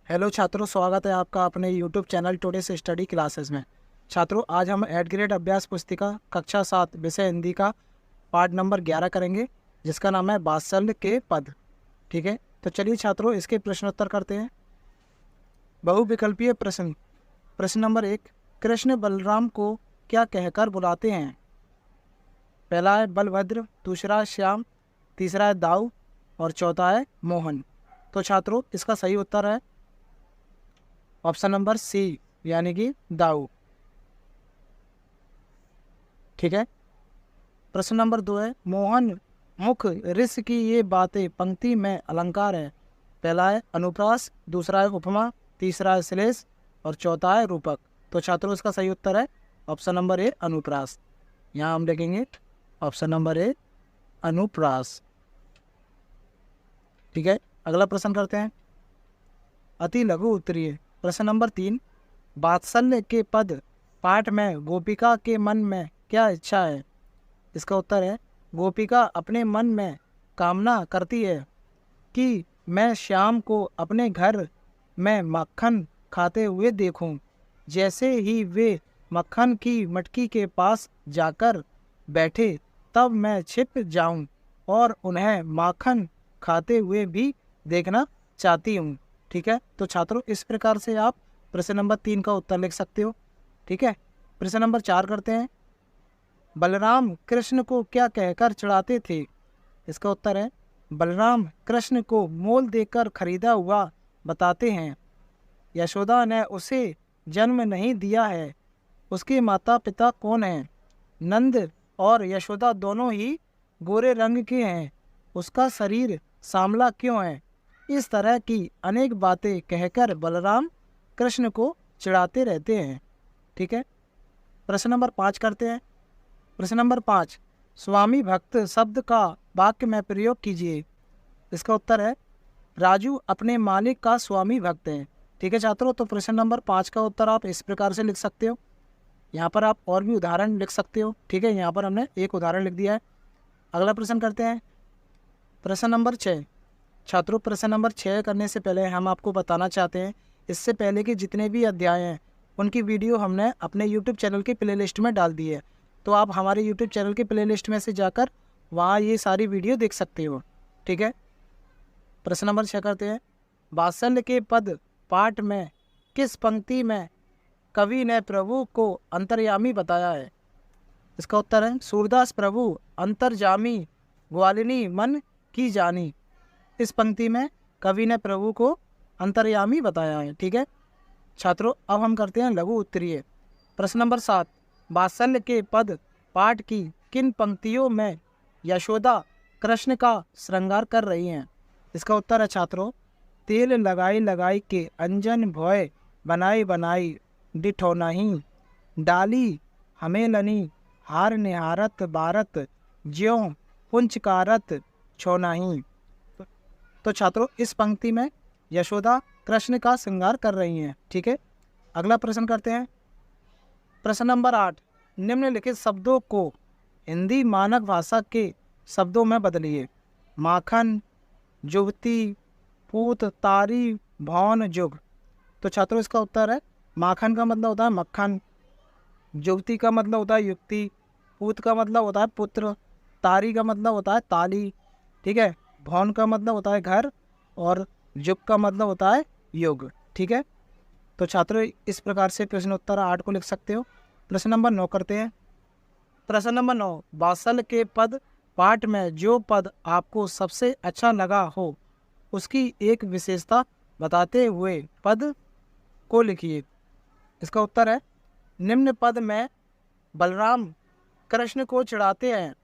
Hello छात्रों, स्वागत है आपका अपने YouTube channel today's study classes में। छात्रों, आज हम एड ग्रेड अभ्यास पुस्तिका कक्षा 7 विषय हिंदी का पार्ट नंबर 11 करेंगे, जिसका नाम है वात्सल्य के पद। ठीक है, तो चलिए छात्रों इसके प्रश्नोत्तर करते हैं। बहुविकल्पीय प्रश्न। प्रश्न नंबर 1, कृष्ण बलराम को क्या कहकर बुलाते हैं? पहला है बलभद्र, दूसरा है श्याम, तीसरा है दाऊ और चौथा है मोहन। तो छात्रों इसका सही उत्तर है ऑप्शन नंबर सी, यानी कि दाऊ। ठीक है, प्रश्न नंबर 2 है मोहन मुख ऋष की ये बातें पंक्ति में अलंकार है। पहला है अनुप्रास, दूसरा है उपमा, तीसरा है श्लेष और चौथा है रूपक। तो छात्रों इसका सही उत्तर है ऑप्शन नंबर ए, अनुप्रास। यहाँ हम देखेंगे ऑप्शन नंबर ए, अनुप्रास। ठीक है, अगला प्रश्न करते हैं। अति लघु उत्तरीय। प्रश्न नंबर 3, वात्सल्य के पद पाठ में गोपिका के मन में क्या इच्छा है? इसका उत्तर है गोपिका अपने मन में कामना करती है कि मैं श्याम को अपने घर में मक्खन खाते हुए देखूं। जैसे ही वे मक्खन की मटकी के पास जाकर बैठे तब मैं छिप जाऊं और उन्हें माखन खाते हुए भी देखना चाहती हूं। ठीक है, तो छात्रों इस प्रकार से आप प्रश्न नंबर 3 का उत्तर लिख सकते हो। ठीक है, प्रश्न नंबर 4 करते हैं। बलराम कृष्ण को क्या कहकर चढ़ाते थे? इसका उत्तर है बलराम कृष्ण को मोल देकर खरीदा हुआ बताते हैं। यशोदा ने उसे जन्म नहीं दिया है। उसके माता पिता कौन हैं? नंद और यशोदा दोनों ही गोरे रंग के हैं। उसका शरीर सांवला क्यों है? इस तरह की अनेक बातें कहकर बलराम कृष्ण को चिढ़ाते रहते हैं। ठीक है, प्रश्न नंबर 5 करते हैं। प्रश्न नंबर 5, स्वामी भक्त शब्द का वाक्य में प्रयोग कीजिए। इसका उत्तर है राजू अपने मालिक का स्वामी भक्त है। ठीक है छात्रों, तो प्रश्न नंबर 5 का उत्तर आप इस प्रकार से लिख सकते हो। यहाँ पर आप और भी उदाहरण लिख सकते हो। ठीक है, यहाँ पर हमने एक उदाहरण लिख दिया है। अगला प्रश्न करते हैं। प्रश्न नंबर 6। छात्रों प्रश्न नंबर 6 करने से पहले हम आपको बताना चाहते हैं, इससे पहले कि जितने भी अध्याय हैं उनकी वीडियो हमने अपने यूट्यूब चैनल की प्लेलिस्ट में डाल दी है। तो आप हमारे यूट्यूब चैनल की प्लेलिस्ट में से जाकर वहाँ ये सारी वीडियो देख सकते हो। ठीक है, प्रश्न नंबर 6 करते हैं। वात्सल्य के पद पाठ में किस पंक्ति में कवि ने प्रभु को अंतर्यामी बताया है? इसका उत्तर है सूरदास प्रभु अंतर्जामी ग्वालिनी मन की जानी। इस पंक्ति में कवि ने प्रभु को अंतर्यामी बताया है। ठीक है छात्रों, अब हम करते हैं लघु उत्तरीय। प्रश्न नंबर 7, वात्सल्य के पद पाठ की किन पंक्तियों में यशोदा कृष्ण का श्रृंगार कर रही हैं? इसका उत्तर है छात्रों तेल लगाई लगाई के अंजन भोय बनाई बनाई डिठोनाही डाली हमेलनी हार निहारत बारत ज्यों पुंचकारत छोनाही। तो छात्रों इस पंक्ति में यशोदा कृष्ण का श्रृंगार कर रही हैं। ठीक है, अगला प्रश्न करते हैं। प्रश्न नंबर 8, निम्नलिखित शब्दों को हिंदी मानक भाषा के शब्दों में बदलिए। माखन, जुगती, पूत, तारी, भौन, जुग। तो छात्रों इसका उत्तर है माखन का मतलब होता है मक्खन, जुगती का मतलब होता है युक्ति, पूत का मतलब होता है पुत्र, तारी का मतलब होता है ताली। ठीक है, भौन का मतलब होता है घर और जुग का मतलब होता है युग। ठीक है, तो छात्रों इस प्रकार से प्रश्न उत्तर 8 को लिख सकते हो। प्रश्न नंबर 9 करते हैं। प्रश्न नंबर 9, वात्सल्य के पद पाठ में जो पद आपको सबसे अच्छा लगा हो उसकी एक विशेषता बताते हुए पद को लिखिए। इसका उत्तर है निम्न पद में बलराम कृष्ण को चिढ़ाते हैं।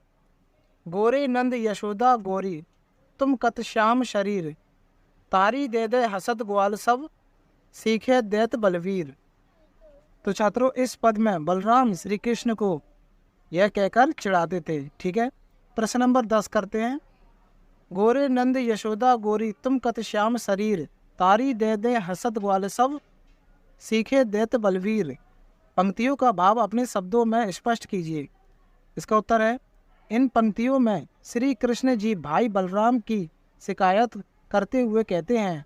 गोरे नंद यशोदा गोरी तुम कत श्याम शरीर तारी दे दे हसत ग्वाल सब सीखे दैत बलवीर। तो छात्रों इस पद में बलराम श्री कृष्ण को यह कहकर चिढ़ाते थे। ठीक है, प्रश्न नंबर 10 करते हैं। गोरे नंद यशोदा गोरी तुम कत श्याम शरीर तारी दे दे हसत ग्वाल सब सीखे दैत बलवीर। पंक्तियों का भाव अपने शब्दों में स्पष्ट कीजिए। इसका उत्तर है इन पंक्तियों में श्री कृष्ण जी भाई बलराम की शिकायत करते हुए कहते हैं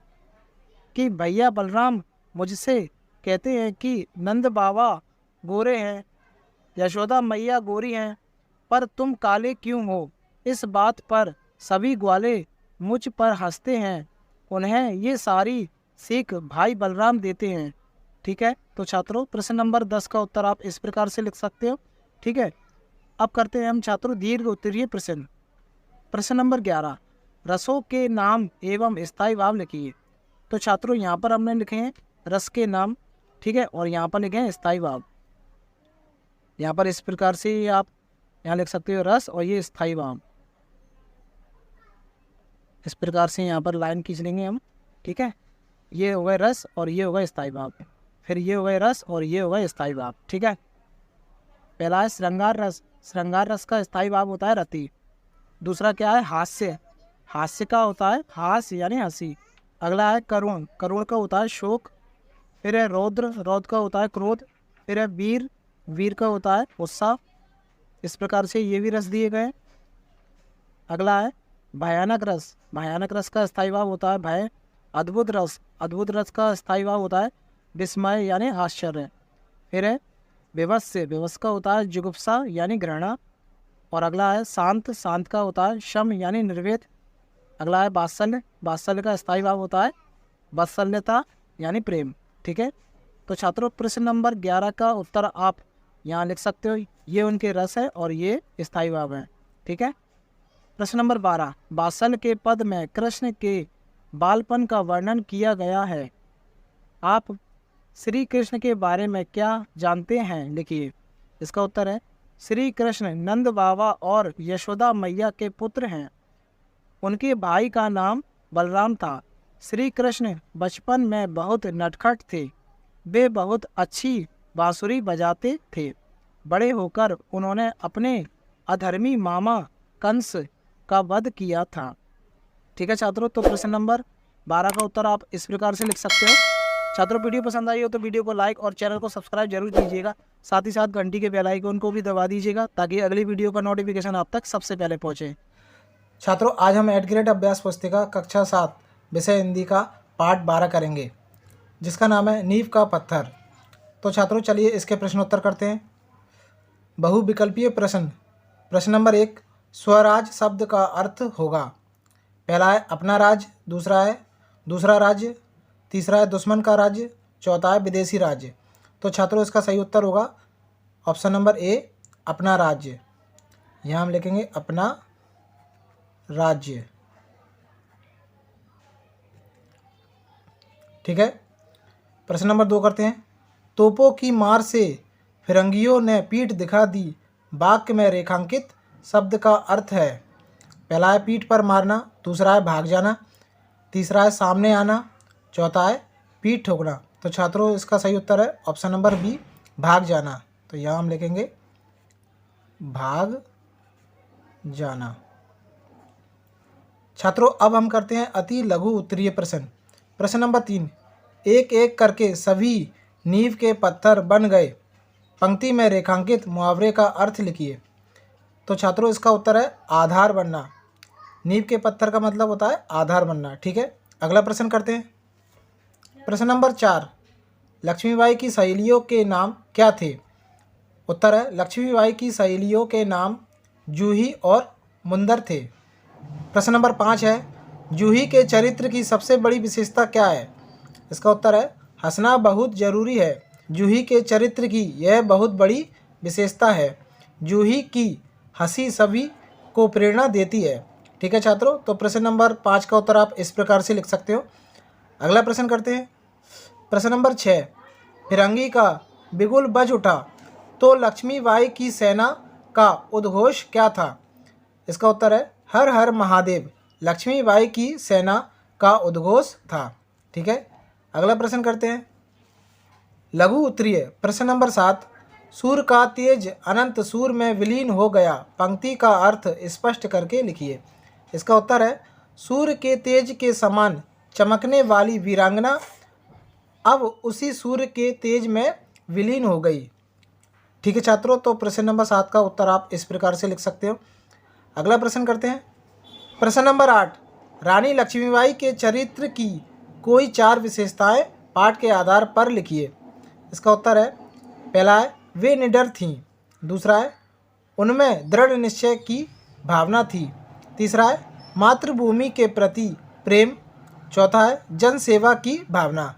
कि भैया बलराम मुझसे कहते हैं कि नंद बाबा गोरे हैं, यशोदा मैया गोरी हैं, पर तुम काले क्यों हो। इस बात पर सभी ग्वाले मुझ पर हंसते हैं। उन्हें ये सारी सीख भाई बलराम देते हैं। ठीक है, तो छात्रों प्रश्न नंबर 10 का उत्तर आप इस प्रकार से लिख सकते हो। ठीक है, अब करते हैं हम छात्रों दीर्घ उत्तरीय प्रश्न। प्रश्न नंबर 11, रसों के नाम एवं स्थायी भाव लिखिए। तो छात्रों यहाँ पर हमने लिखे हैं रस के नाम, ठीक है, और यहाँ पर लिखे हैं स्थायी भाव। यहाँ पर इस प्रकार से आप यहाँ लिख सकते हो रस और ये स्थायी भाव, इस प्रकार से यहाँ पर लाइन खींच लेंगे हम। ठीक है, ये हो गए रस और ये हो गए स्थायी भाव, फिर ये हो गए रस और ये हो गए स्थायी भाव। ठीक है, पहला है श्रृंगार रस। श्रृंगार रस का स्थायी भाव होता है रति। दूसरा क्या है हास्य, हास्य का होता है हास्य यानी हंसी। अगला है करुण, करुण का होता है शोक। फिर है रौद्र, रौद्र का होता है क्रोध। फिर है वीर, वीर का होता है उत्साह। इस प्रकार से ये भी रस दिए गए। अगला है भयानक रस, भयानक रस का स्थायी भाव होता है भय। अद्भुत रस, अद्भुत रस का स्थायी भाव होता है विस्मय यानी आश्चर्य। फिर है विवश से, विवश का होता है जुगुप्सा यानी घृणा। और अगला है शांत, शांत का होता है शम यानी निर्वेद। अगला है वात्सल्य, वात्सल्य का स्थायी भाव होता है वात्सल्यता यानी प्रेम। ठीक है, तो छात्रों प्रश्न नंबर 11 का उत्तर आप यहाँ लिख सकते हो। ये उनके रस है और ये स्थायी भाव है। ठीक है, प्रश्न नंबर 12, वात्सल्य के पद में कृष्ण के बालपन का वर्णन किया गया है। आप श्री कृष्ण के बारे में क्या जानते हैं लिखिए। इसका उत्तर है श्री कृष्ण नंद बाबा और यशोदा मैया के पुत्र हैं। उनके भाई का नाम बलराम था। श्री कृष्ण बचपन में बहुत नटखट थे। वे बहुत अच्छी बांसुरी बजाते थे। बड़े होकर उन्होंने अपने अधर्मी मामा कंस का वध किया था। ठीक है छात्रों, तो प्रश्न नंबर 12 का उत्तर आप इस प्रकार से लिख सकते हो। छात्रों वीडियो पसंद आई हो तो वीडियो को लाइक और चैनल को सब्सक्राइब जरूर कीजिएगा। साथ ही साथ घंटी के बेल आइकन को भी दबा दीजिएगा ताकि अगली वीडियो का नोटिफिकेशन आप तक सबसे पहले पहुंचे। छात्रों आज हम 8th ग्रेड अभ्यास पुस्तिका कक्षा 7 विषय हिंदी का पाठ 12 करेंगे, जिसका नाम है नींव का पत्थर। तो छात्रों चलिए इसके प्रश्नोत्तर करते हैं। बहुविकल्पीय प्रश्न। प्रश्न नंबर 1, स्वराज शब्द का अर्थ होगा। पहला है अपना राज्य, दूसरा है दूसरा राज्य, तीसरा है दुश्मन का राज्य, चौथा है विदेशी राज्य। तो छात्रों इसका सही उत्तर होगा ऑप्शन नंबर ए, अपना राज्य। यहाँ हम लिखेंगे अपना राज्य। ठीक है, प्रश्न नंबर 2 करते हैं। तोपों की मार से फिरंगियों ने पीठ दिखा दी, वाक्य में रेखांकित शब्द का अर्थ है। पहला है पीठ पर मारना, दूसरा है भाग जाना, तीसरा है सामने आना, चौथा है पीठ ठोकना। तो छात्रों इसका सही उत्तर है ऑप्शन नंबर बी, भाग जाना। तो यहाँ हम लिखेंगे भाग जाना। छात्रों अब हम करते हैं अति लघु उत्तरीय प्रश्न। प्रश्न नंबर 3, एक एक करके सभी नींव के पत्थर बन गए, पंक्ति में रेखांकित मुहावरे का अर्थ लिखिए। तो छात्रों इसका उत्तर है आधार बनना। नींव के पत्थर का मतलब होता है आधार बनना। ठीक है, अगला प्रश्न करते हैं। प्रश्न नंबर 4, लक्ष्मीबाई की सहेलियों के नाम क्या थे। उत्तर है लक्ष्मीबाई की सहेलियों के नाम जूही और मुंदर थे। प्रश्न नंबर 5 है, जूही के चरित्र की सबसे बड़ी विशेषता क्या है। इसका उत्तर है हंसना बहुत जरूरी है। जूही के चरित्र की यह बहुत बड़ी विशेषता है। जूही की हंसी सभी को प्रेरणा देती है। ठीक है छात्रों, तो प्रश्न नंबर 5 का उत्तर आप इस प्रकार से लिख सकते हो। अगला प्रश्न करते हैं। प्रश्न नंबर 6, फिरंगी का बिगुल बज उठा तो लक्ष्मीबाई की सेना का उद्घोष क्या था। इसका उत्तर है हर हर महादेव। लक्ष्मीबाई की सेना का उद्घोष था। ठीक है, अगला प्रश्न करते हैं। लघु उत्तरीय प्रश्न नंबर 7, सूर्य का तेज अनंत सूर्य में विलीन हो गया, पंक्ति का अर्थ स्पष्ट करके लिखिए। इसका उत्तर है सूर्य के तेज के समान चमकने वाली वीरांगना अब उसी सूर्य के तेज में विलीन हो गई। ठीक है छात्रों, तो प्रश्न नंबर 7 का उत्तर आप इस प्रकार से लिख सकते हो। अगला प्रश्न करते हैं। प्रश्न नंबर 8, रानी लक्ष्मीबाई के चरित्र की कोई 4 विशेषताएं पाठ के आधार पर लिखिए। इसका उत्तर है, पहला है वे निडर थीं, दूसरा है उनमें दृढ़ निश्चय की भावना थी, तीसरा है मातृभूमि के प्रति प्रेम, चौथा है जन सेवा की भावना।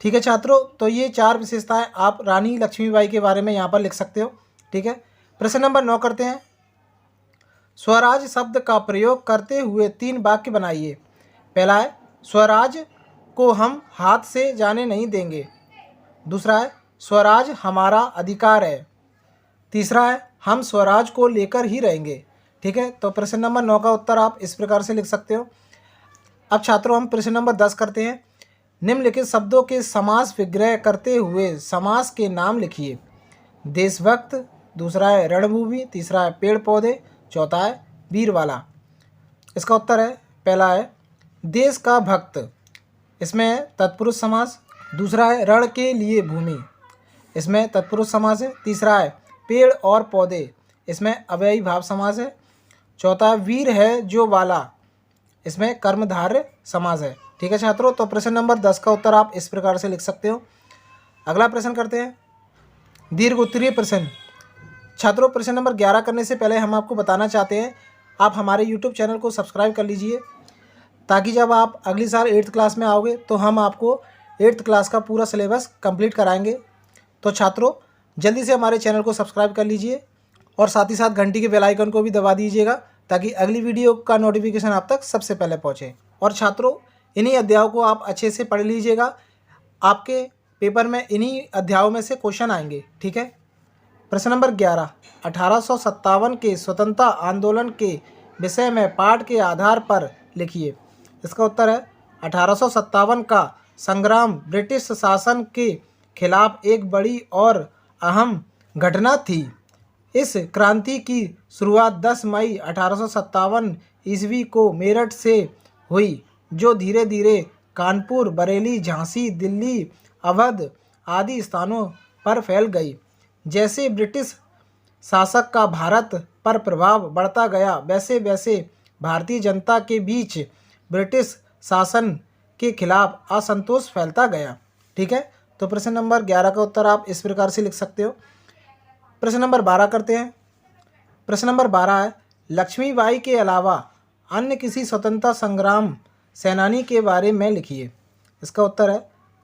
ठीक है छात्रों, तो ये 4 विशेषताएं आप रानी लक्ष्मीबाई के बारे में यहाँ पर लिख सकते हो। ठीक है, प्रश्न नंबर 9 करते हैं। स्वराज शब्द का प्रयोग करते हुए 3 वाक्य बनाइए। पहला है स्वराज को हम हाथ से जाने नहीं देंगे, दूसरा है स्वराज हमारा अधिकार है, तीसरा है हम स्वराज को लेकर ही रहेंगे। ठीक है, तो प्रश्न नंबर 9 का उत्तर आप इस प्रकार से लिख सकते हो। अब छात्रों हम प्रश्न नंबर 10 करते हैं। निम्नलिखित शब्दों के समास विग्रह करते हुए समास के नाम लिखिए। देशभक्त, दूसरा है रणभूमि, तीसरा है पेड़ पौधे, चौथा है वीरवाला। इसका उत्तर है, पहला है देश का भक्त, इसमें है तत्पुरुष समास, दूसरा है रण के लिए भूमि, इसमें तत्पुरुष समास है, तीसरा है पेड़ और पौधे, इसमें अव्ययी भाव समास है, चौथा वीर है जो वाला, इसमें कर्मधारय समास है। ठीक है छात्रों, तो प्रश्न नंबर 10 का उत्तर आप इस प्रकार से लिख सकते हो। अगला प्रश्न करते हैं, दीर्घ उत्तरीय प्रश्न। छात्रों प्रश्न नंबर 11 करने से पहले हम आपको बताना चाहते हैं, आप हमारे YouTube चैनल को सब्सक्राइब कर लीजिए, ताकि जब आप अगली साल 8th क्लास में आओगे तो हम आपको 8th क्लास का पूरा सिलेबस कंप्लीट कराएंगे। तो छात्रों जल्दी से हमारे चैनल को सब्सक्राइब कर लीजिए और साथ ही साथ घंटी के बेल आइकन को भी दबा दीजिएगा, ताकि अगली वीडियो का नोटिफिकेशन आप तक सबसे पहले पहुंचे। और छात्रों इन्हीं अध्यायों को आप अच्छे से पढ़ लीजिएगा, आपके पेपर में इन्हीं अध्यायों में से क्वेश्चन आएंगे। ठीक है, प्रश्न नंबर 11, 1857 के स्वतंत्रता आंदोलन के विषय में पाठ के आधार पर लिखिए। इसका उत्तर है, 1857 का संग्राम ब्रिटिश शासन के खिलाफ एक बड़ी और अहम घटना थी। इस क्रांति की शुरुआत 10 मई 1857 ईस्वी को मेरठ से हुई, जो धीरे धीरे कानपुर, बरेली, झांसी, दिल्ली, अवध आदि स्थानों पर फैल गई। जैसे ब्रिटिश शासक का भारत पर प्रभाव बढ़ता गया, वैसे वैसे भारतीय जनता के बीच ब्रिटिश शासन के खिलाफ असंतोष फैलता गया। ठीक है, तो प्रश्न नंबर 11 का उत्तर आप इस प्रकार से लिख सकते हो। प्रश्न नंबर 12 करते हैं। प्रश्न नंबर 12 है, लक्ष्मीबाई के अलावा अन्य किसी स्वतंत्रता संग्राम सेनानी के बारे में लिखिए। इसका उत्तर है,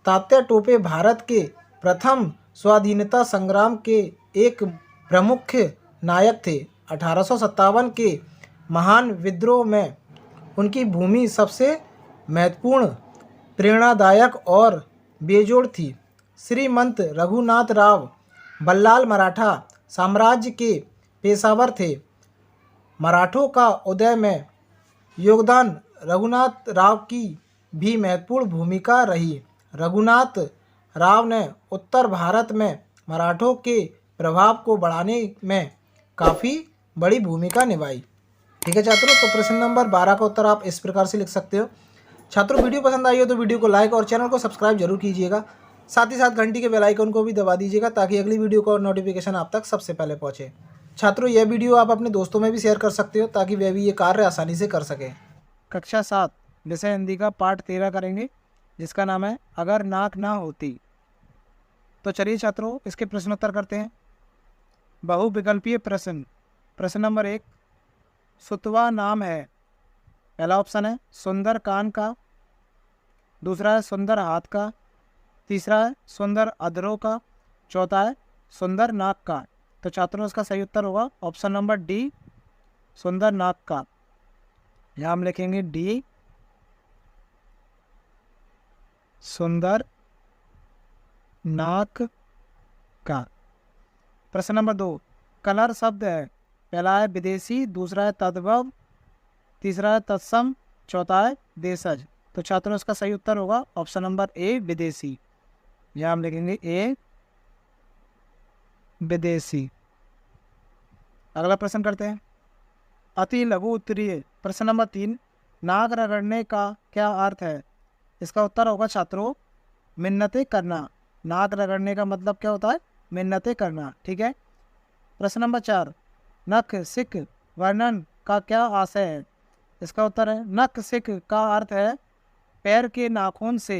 तात्या टोपे भारत के प्रथम स्वाधीनता संग्राम के एक प्रमुख नायक थे। 1857 के महान विद्रोह में उनकी भूमि सबसे महत्वपूर्ण, प्रेरणादायक और बेजोड़ थी। श्रीमंत रघुनाथ राव बल्लाल मराठा साम्राज्य के पेशावर थे। मराठों का उदय में योगदान रघुनाथ राव की भी महत्वपूर्ण भूमिका रही। रघुनाथ राव ने उत्तर भारत में मराठों के प्रभाव को बढ़ाने में काफ़ी बड़ी भूमिका निभाई। ठीक है छात्रों, तो प्रश्न नंबर 12 का उत्तर आप इस प्रकार से लिख सकते हो। छात्रों वीडियो पसंद आई हो तो वीडियो को लाइक और चैनल को सब्सक्राइब जरूर कीजिएगा, साथ ही साथ घंटी के बेल आइकन को भी दबा दीजिएगा, ताकि अगली वीडियो का नोटिफिकेशन आप तक सबसे पहले पहुंचे। छात्रों यह वीडियो आप अपने दोस्तों में भी शेयर कर सकते हो, ताकि वे भी ये कार्य आसानी से कर सकें। कक्षा 7 विषय हिंदी का पाठ 13 करेंगे, जिसका नाम है अगर नाक ना होती। तो चलिए छात्रों इसके प्रश्नोत्तर करते हैं। बहुविकल्पीय प्रश्न। प्रश्न नंबर 1, सुतवा नाम है। पहला ऑप्शन है सुंदर कान का, दूसरा है सुंदर हाथ का, तीसरा है सुंदर अधरों का, चौथा है सुंदर नाक का। तो छात्रों इसका सही उत्तर होगा ऑप्शन नंबर डी, सुंदर नाक का। यहाँ हम लिखेंगे डी, सुंदर नाक का। प्रश्न नंबर 2, कलर शब्द है। पहला है विदेशी, दूसरा है तद्भव, तीसरा है तत्सम, चौथा है देशज। तो छात्रों इसका सही उत्तर होगा ऑप्शन नंबर ए, विदेशी। यहाँ हम लिखेंगे ए, विदेशी। अगला प्रश्न करते हैं, अति लघु उत्तरीय। प्रश्न नंबर 3, नाक रगड़ने का क्या अर्थ है। इसका उत्तर होगा छात्रों मिन्नतें करना। नाक रगड़ने का मतलब क्या होता है, मिन्नतें करना। ठीक है। प्रश्न नंबर 4, नख सिख वर्णन का क्या आशय है। इसका उत्तर है नख सिख का अर्थ है पैर के नाखून से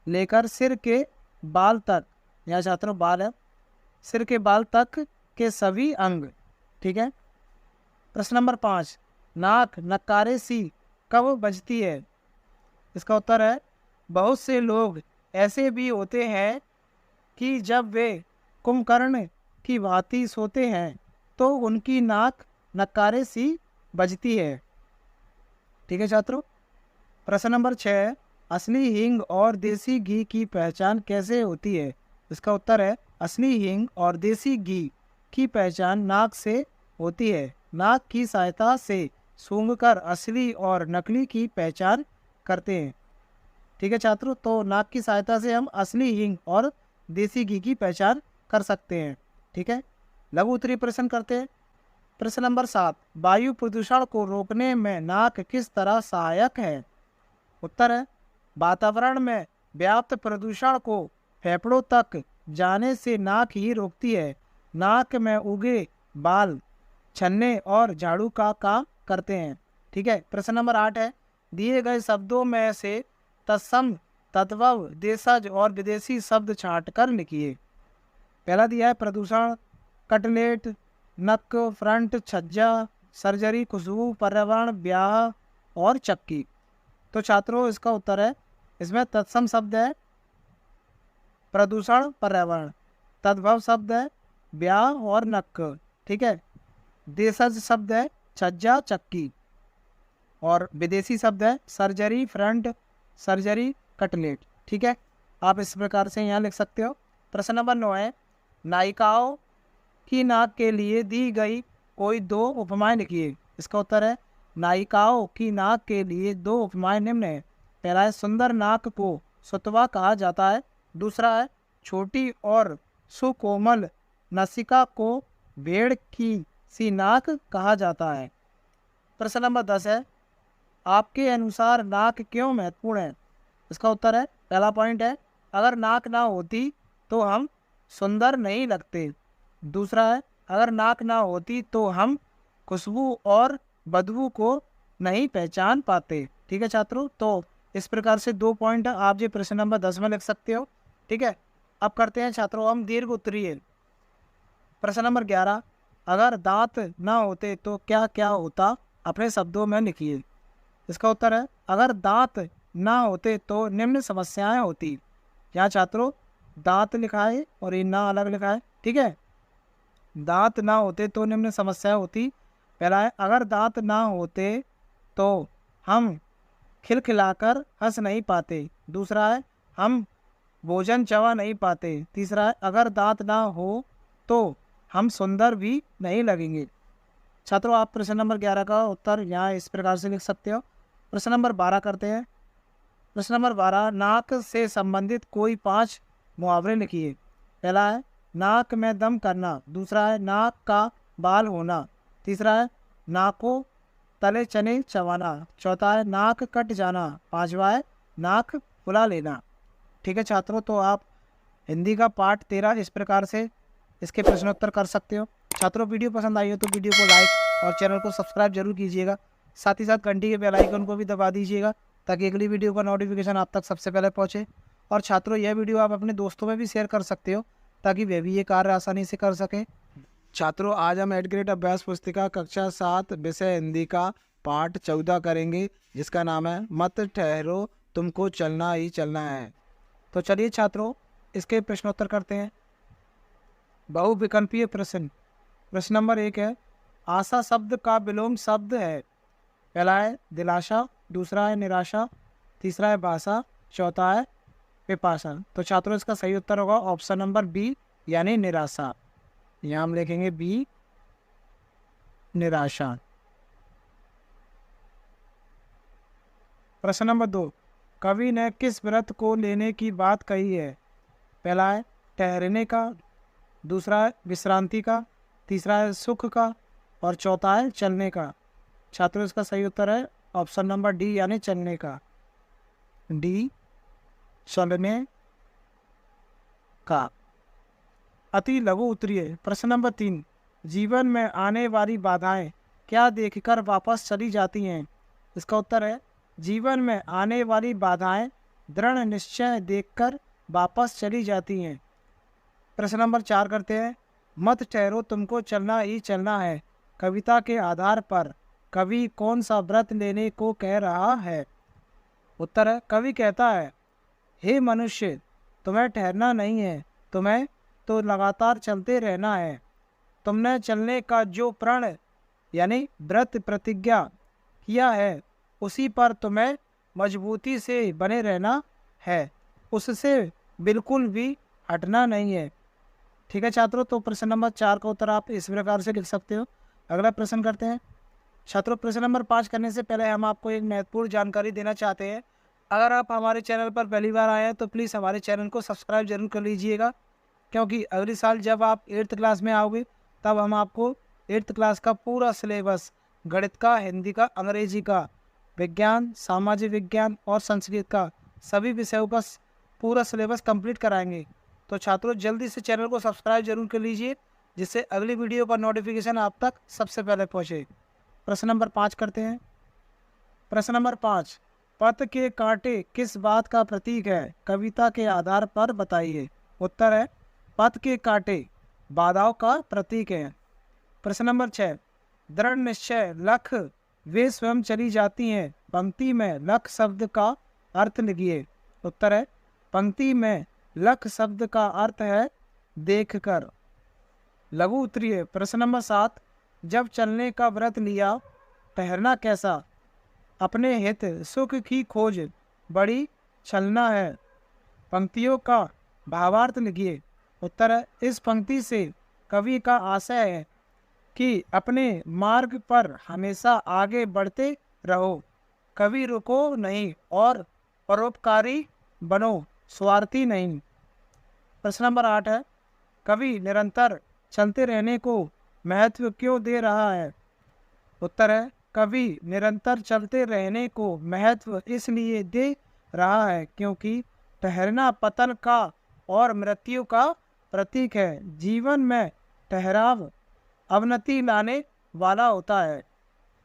लेकर सिर के बाल तक, यहाँ छात्रों बाल है, सिर के बाल तक के सभी अंग। ठीक है। प्रश्न नंबर 5, नाक नकारे सी कब बजती है? इसका उत्तर है बहुत से लोग ऐसे भी होते हैं कि जब वे कुंभकर्ण की भांति सोते हैं तो उनकी नाक नकारे सी बजती है। ठीक है छात्रों। प्रश्न नंबर 6, असली हींग और देसी घी की पहचान कैसे होती है? इसका उत्तर है असली हींग और देसी घी की पहचान नाक से होती है। नाक की सहायता से सूंघकर असली और नकली की पहचान करते हैं। ठीक है छात्रों। तो नाक की सहायता से हम असली हींग और देसी घी की पहचान कर सकते हैं। ठीक है। लघु उत्तरीय प्रश्न करते हैं। प्रश्न नंबर 7, वायु प्रदूषण को रोकने में नाक किस तरह सहायक है? उत्तर है वातावरण में व्याप्त प्रदूषण को फेफड़ों तक जाने से नाक ही रोकती है। नाक में उगे बाल छन्ने और झाड़ू का काम करते हैं। ठीक है। प्रश्न नंबर 8 है, दिए गए शब्दों में से तत्सम तद्भव देशज और विदेशी शब्द छांटकर लिखिए। पहला दिया है प्रदूषण, कटलेट, नक, फ्रंट, छज्जा, सर्जरी, खुशबू, पर्यावरण, ब्याह और चक्की। तो छात्रों इसका उत्तर है, इसमें तत्सम शब्द है प्रदूषण, पर्यावरण, तद्भव शब्द है ब्याह और नक। ठीक है। देशज शब्द है छज्जा, चक्की, और विदेशी शब्द है सर्जरी, फ्रंट, सर्जरी, कटलेट। ठीक है। आप इस प्रकार से यहाँ लिख सकते हो। प्रश्न नंबर 9 है, नायिकाओं की नाक के लिए दी गई कोई 2 उपमाएं लिखिए। इसका उत्तर है नायिकाओं की नाक के लिए 2 उपमाएं निम्न है। पहला है सुंदर नाक को सुतवा कहा जाता है। दूसरा है छोटी और सुकोमल नसिका को भेड़ की सी नाक कहा जाता है। प्रश्न नंबर 10 है, आपके अनुसार नाक क्यों महत्वपूर्ण है? इसका उत्तर है, पहला पॉइंट है अगर नाक ना होती तो हम सुंदर नहीं लगते। दूसरा है अगर नाक ना होती तो हम खुशबू और बदबू को नहीं पहचान पाते। ठीक है छात्रों। तो इस प्रकार से 2 पॉइंट आप ये प्रश्न नंबर 10 में लिख सकते हो। ठीक है। अब करते हैं छात्रों हम दीर्घ उत्तरीय। प्रश्न नंबर 11, अगर दांत ना होते तो क्या क्या होता? अपने शब्दों में लिखिए। इसका उत्तर है अगर दांत ना होते तो निम्न समस्याएं होती। यहाँ छात्रों दांत लिखा है और ये ना अलग लिखा है। ठीक है। दांत ना होते तो निम्न समस्याएं होती। पहला है अगर दांत ना होते तो हम खिलखिलाकर हंस नहीं पाते। दूसरा है हम भोजन चबा नहीं पाते। तीसरा है अगर दांत ना हो तो हम सुंदर भी नहीं लगेंगे। छात्रों आप प्रश्न नंबर 11 का उत्तर यहाँ इस प्रकार से लिख सकते हो। प्रश्न नंबर 12 करते हैं। प्रश्न नंबर 12, नाक से संबंधित कोई 5 मुहावरे लिखिए। पहला है नाक में दम करना। दूसरा है नाक का बाल होना। तीसरा है नाकों तले चने चबाना। चौथा है नाक कट जाना। पांचवा है नाक फुला लेना। ठीक है छात्रों। तो आप हिंदी का पार्ट 13 इस प्रकार से इसके प्रश्नोत्तर कर सकते हो। छात्रों वीडियो पसंद आई हो तो वीडियो को लाइक और चैनल को सब्सक्राइब जरूर कीजिएगा। साथ ही साथ घंटी के बेल आइकन को भी दबा दीजिएगा ताकि अगली वीडियो का नोटिफिकेशन आप तक सबसे पहले पहुंचे। और छात्रों यह वीडियो आप अपने दोस्तों में भी शेयर कर सकते हो ताकि वे भी ये कार्य आसानी से कर सकें। छात्रों आज हम 8th ग्रेड अभ्यास पुस्तिका कक्षा 7 विषय हिंदी का पाठ 14 करेंगे जिसका नाम है मत ठहरो तुमको चलना ही चलना है। तो चलिए छात्रों इसके प्रश्नोत्तर करते हैं। बहुविकल्पीय प्रश्न। प्रश्न नंबर 1 है, आशा शब्द का विलोम शब्द है। पहला है दिलासा, दूसरा है निराशा, तीसरा है भाषा, चौथा है पिपासा। तो छात्रों इसका सही उत्तर होगा ऑप्शन नंबर बी यानी निराशा। यहाँ हम लिखेंगे बी निराशा। प्रश्न नंबर 2, कवि ने किस व्रत को लेने की बात कही है? पहला है ठहरने का, दूसरा है विश्रांति का, तीसरा है सुख का और चौथा है चलने का। छात्रों इसका सही उत्तर है ऑप्शन नंबर डी यानी चलने का। डी चलने का। अति लघु उत्तरीय। प्रश्न नंबर 3, जीवन में आने वाली बाधाएं क्या देखकर वापस चली जाती हैं? इसका उत्तर है जीवन में आने वाली बाधाएं दृढ़ निश्चय देखकर वापस चली जाती हैं। प्रश्न नंबर 4 करते हैं। मत ठहरो, तुमको चलना ही चलना है। कविता के आधार पर कवि कौन सा व्रत लेने को कह रहा है? उत्तर है, कवि कहता है, हे मनुष्य, तुम्हें ठहरना नहीं है, तुम्हें तो लगातार चलते रहना है। तुमने चलने का जो प्रण यानी व्रत प्रतिज्ञा किया है, उसी पर तुम्हें मजबूती से बने रहना है, उससे बिल्कुल भी हटना नहीं है। ठीक है छात्रों, तो प्रश्न नंबर 4 का उत्तर आप इस प्रकार से लिख सकते हो। अगला प्रश्न करते हैं। छात्रों, प्रश्न नंबर 5 करने से पहले हम आपको एक महत्वपूर्ण जानकारी देना चाहते हैं। अगर आप हमारे चैनल पर पहली बार आए हैं तो प्लीज़ हमारे चैनल को सब्सक्राइब जरूर कर लीजिएगा, क्योंकि अगले साल जब आप 8th क्लास में आओगे तब हम आपको 8th क्लास का पूरा सिलेबस, गणित का, हिंदी का, अंग्रेजी का, विज्ञान, सामाजिक विज्ञान और संस्कृत का सभी विषयों का पूरा सिलेबस कंप्लीट कराएंगे। तो छात्रों, जल्दी से चैनल को सब्सक्राइब जरूर कर लीजिए, जिससे अगली वीडियो का नोटिफिकेशन आप तक सबसे पहले पहुँचे। प्रश्न नंबर 5 करते हैं। प्रश्न नंबर 5, पथ के कांटे किस बात का प्रतीक है? कविता के आधार पर बताइए। उत्तर है, पथ के कांटे बाधाओं का प्रतीक है। प्रश्न नंबर 6, दृढ़ निश्चय लख वे स्वयं चली जाती हैं, पंक्ति में लख शब्द का अर्थ लिखिए। उत्तर है, पंक्ति में लख शब्द का अर्थ है देखकर। लघु उत्तरीय। प्रश्न नंबर 7, जब चलने का व्रत लिया, ठहरना कैसा? अपने हित सुख की खोज बड़ी चलना है। पंक्तियों का भावार्थ लिखिए। उत्तर है, इस पंक्ति से कवि का आशय है कि अपने मार्ग पर हमेशा आगे बढ़ते रहो, कभी रुको नहीं और परोपकारी बनो, स्वार्थी नहीं। प्रश्न नंबर 8 है, कवि निरंतर चलते रहने को महत्व क्यों दे रहा है? उत्तर है, कवि निरंतर चलते रहने को महत्व इसलिए दे रहा है क्योंकि ठहरना पतन का और मृत्यु का प्रतीक है। जीवन में ठहराव अवनति लाने वाला होता है।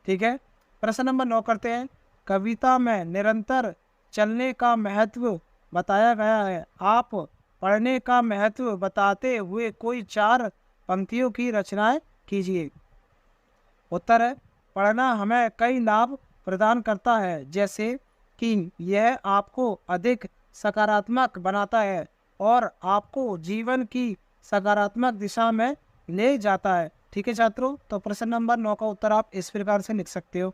ठीक है। प्रश्न नंबर 9 करते हैं। कविता में निरंतर चलने का महत्व बताया गया है। आप पढ़ने का महत्व बताते हुए कोई 4 पंक्तियों की रचनाएं कीजिए। उत्तर है, पढ़ना हमें कई लाभ प्रदान करता है, जैसे कि यह आपको अधिक सकारात्मक बनाता है और आपको जीवन की सकारात्मक दिशा में ले जाता है। ठीक है छात्रों, तो प्रश्न नंबर 9 का उत्तर आप इस प्रकार से लिख सकते हो।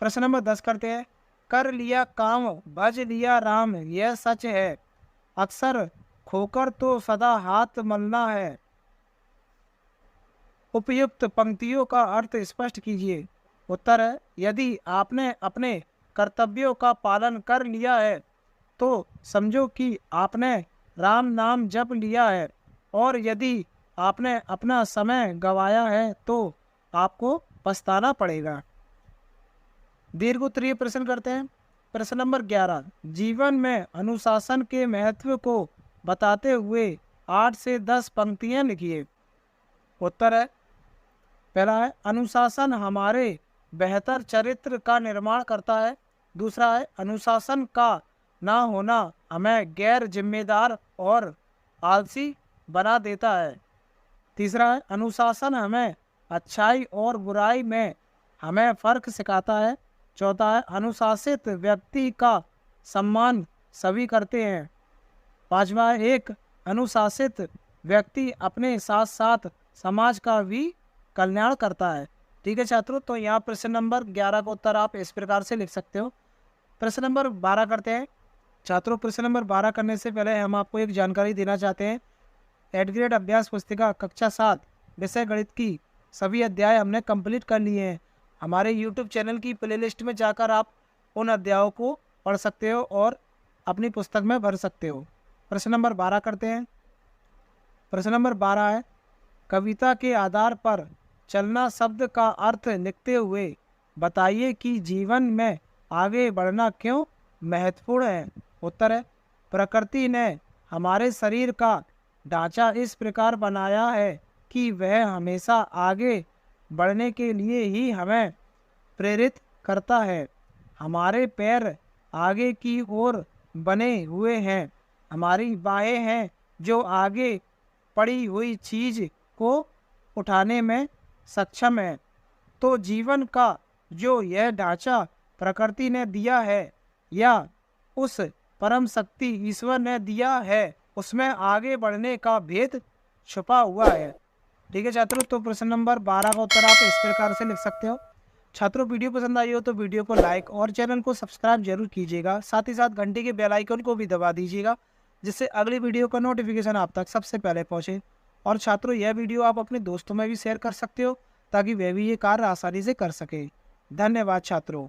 प्रश्न नंबर 10 करते हैं। कर लिया काम भज लिया राम, यह सच है, अक्सर खोकर तो सदा हाथ मलना है। उपयुक्त पंक्तियों का अर्थ स्पष्ट कीजिए। उत्तर है, यदि आपने अपने कर्तव्यों का पालन कर लिया है तो समझो कि आपने राम नाम जप लिया है, और यदि आपने अपना समय गंवाया है तो आपको पछताना पड़ेगा। दीर्घ उत्तरीय प्रश्न करते हैं। प्रश्न नंबर 11, जीवन में अनुशासन के महत्व को बताते हुए 8 से 10 पंक्तियां लिखिए। उत्तर है, पहला है, अनुशासन हमारे बेहतर चरित्र का निर्माण करता है। दूसरा है, अनुशासन का ना होना हमें गैर जिम्मेदार और आलसी बना देता है। तीसरा है, अनुशासन हमें अच्छाई और बुराई में हमें फर्क सिखाता है। चौथा है, अनुशासित व्यक्ति का सम्मान सभी करते हैं। पांचवा है, एक अनुशासित व्यक्ति अपने साथ साथ समाज का भी कल्याण करता है। ठीक है छात्रों, तो यहाँ प्रश्न नंबर 11 का उत्तर आप इस प्रकार से लिख सकते हो। प्रश्न नंबर 12 करते हैं। छात्रों, प्रश्न नंबर 12 करने से पहले हम आपको एक जानकारी देना चाहते हैं। 8th ग्रेड अभ्यास पुस्तिका कक्षा 7 विषय गणित की सभी अध्याय हमने कंप्लीट कर लिए हैं। हमारे YouTube चैनल की प्लेलिस्ट में जाकर आप उन अध्यायों को पढ़ सकते हो और अपनी पुस्तक में भर सकते हो। प्रश्न नंबर 12 करते हैं। प्रश्न नंबर 12 है, कविता के आधार पर चलना शब्द का अर्थ लिखते हुए बताइए कि जीवन में आगे बढ़ना क्यों महत्वपूर्ण है। उत्तर है, प्रकृति ने हमारे शरीर का ढांचा इस प्रकार बनाया है कि वह हमेशा आगे बढ़ने के लिए ही हमें प्रेरित करता है। हमारे पैर आगे की ओर बने हुए हैं, हमारी बाहें हैं जो आगे पड़ी हुई चीज को उठाने में सक्षम है। तो जीवन का जो यह ढांचा प्रकृति ने दिया है या उस परम शक्ति ईश्वर ने दिया है, उसमें आगे बढ़ने का भेद छुपा हुआ है। ठीक है छात्रों, तो प्रश्न नंबर 12 का उत्तर आप इस प्रकार से लिख सकते हो। छात्रों, वीडियो पसंद आई हो तो वीडियो को लाइक और चैनल को सब्सक्राइब जरूर कीजिएगा। साथ ही साथ घंटी के बेल आइकन को भी दबा दीजिएगा, जिससे अगली वीडियो का नोटिफिकेशन आप तक सबसे पहले पहुंचे। और छात्रों, यह वीडियो आप अपने दोस्तों में भी शेयर कर सकते हो ताकि वे भी ये कार्य आसानी से कर सके। धन्यवाद छात्रों।